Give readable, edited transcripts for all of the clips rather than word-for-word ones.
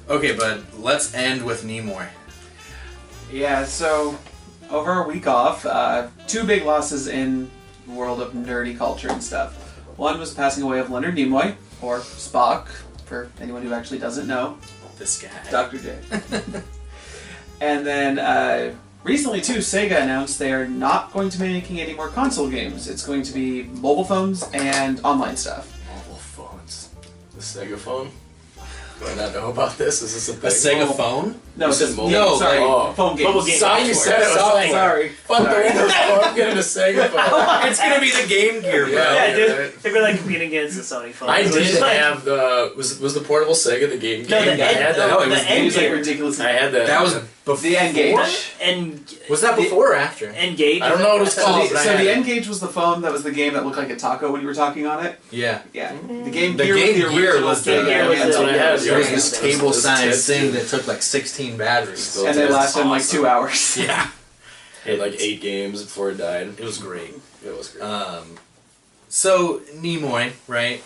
Okay, but let's end with Nimoy. Yeah, so over our week off, 2 big losses in the world of nerdy culture and stuff. One was passing away of Leonard Nimoy, or Spock, for anyone who actually doesn't know. This guy. Dr. J. And then recently, too, Sega announced they are not going to be making any more console games. It's going to be mobile phones and online stuff. Mobile phones. The Sega phone? Do I not know about this? Is this a A thing? Sega phone? No, You it's said just mobile? No, sorry, oh. phone games. Mobile games. Sorry, you said it. Sorry. Fuck the Windows phone. I'm getting a Sega phone. It's gonna be the Game Gear, bro. Yeah. Yeah, dude. right. They were like competing against the Sony phone. I It was did like- have the was the portable Sega the game? No, the game? I had that. no, it was- the It was like N-Gear. ridiculous. I had that. That was The N-Gage. Was that before or after? N-Gage. I don't know what it's So called. the, but I so had the it. N-Gage was the phone that was the game that looked like a taco when you were talking on it. Yeah. Yeah. The Game The Gear Game was the Gear original was the- Sega. Gear was That's the- what I had. There was Yeah. this It was table-sized tits, thing dude. that took like 16 batteries. Still And they That's lasted like awesome. 2 hours. Yeah. Had like 8 games before it died. It was great. It was great. So, Nimoy, right?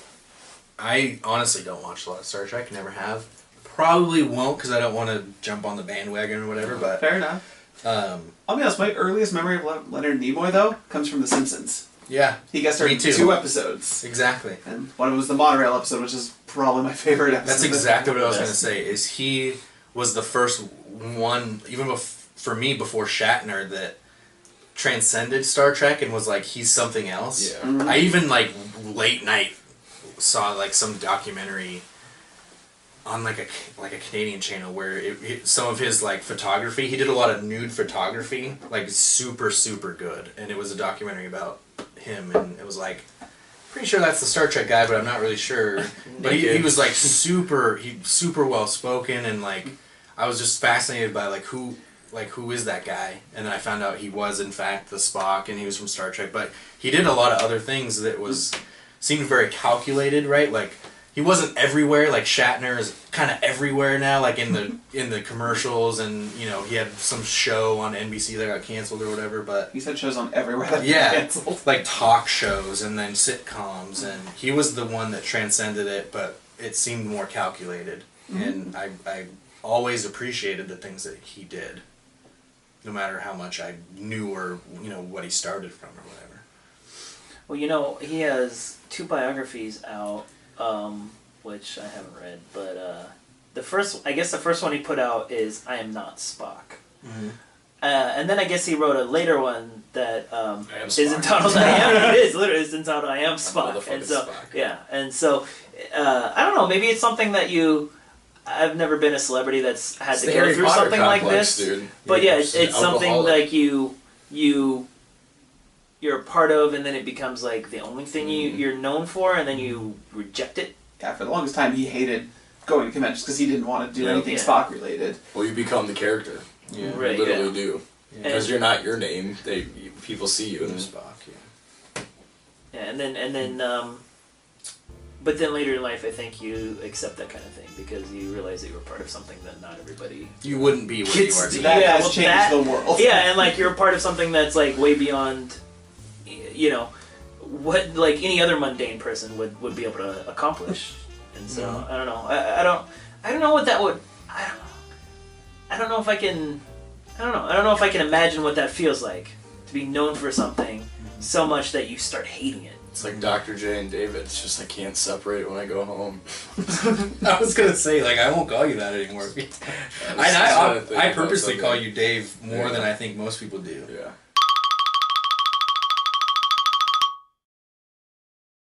I honestly don't watch a lot of Star Trek, never have. Probably won't because I don't want to jump on the bandwagon or whatever, but... Fair enough. I'll be honest, my earliest memory of Leonard Nimoy, though, comes from The Simpsons. Yeah, He guest starred Me in too. 2 episodes. exactly. And one of them was the monorail episode, which is probably my favorite episode. That's exactly what I was going to say, is he was the first one, even for me, before Shatner, that transcended Star Trek and was like, he's something else. Yeah. I even, like, late night saw, like, some documentary on, like, a Canadian channel where some of his, like, photography, he did a lot of nude photography, like, super, super good. And it was a documentary about him, and it was like, pretty sure that's the Star Trek guy, but I'm not really sure. But he was like super well spoken, and like I was just fascinated by who is that guy? And then I found out he was in fact the Spock, and he was from Star Trek. But he did a lot of other things that seemed very calculated, right? Like he wasn't everywhere. Like Shatner is kind of everywhere now, like in the commercials, and you know he had some show on NBC that got canceled or whatever. But He said shows on everywhere that yeah, canceled. like talk shows and then sitcoms, and he was the one that transcended it, but it seemed more calculated. And I always appreciated the things that he did, no matter how much I knew or what he started from or whatever. Well, he has 2 biographies out, which I haven't read, but the first one he put out is "I Am Not Spock," and then I guess he wrote a later one that is Spock. entitled "I Am." It is literally it's entitled "I Am Spock," motherfucking and so Spock. yeah, and so I don't know. Maybe it's something that I've never been a celebrity that's had It's to the go Harry through Potter something like complex, this. dude. But yeah, It's it's something alcoholic. like you're a part of, and then it becomes like the only thing you're known for, and then you reject it. Yeah, for the longest time he hated going to conventions because he didn't want to do anything Yeah. Spock related. Well, you become the character. Yeah. Right, You literally yeah. do. Yeah. Because you're not your name. People see you and There's they're Spock, yeah. Yeah, and then but then later in life, I think you accept that kind of thing because you realize that you were part of something that not everybody. You wouldn't be where you are today. That Yeah, has well, changed that- the world. Yeah, and like you're a part of something that's like way beyond, what like any other mundane person would be able to accomplish. And so I don't know. I don't know what that would. I don't know if I can. I don't know if I can imagine what that feels like to be known for something so much that you start hating it. It's like Dr. J and David. It's just I can't separate when I go home. I was gonna say, I won't call you that anymore. That's just what I think I about purposely something. call you Dave more Yeah. than I think most people do. Yeah.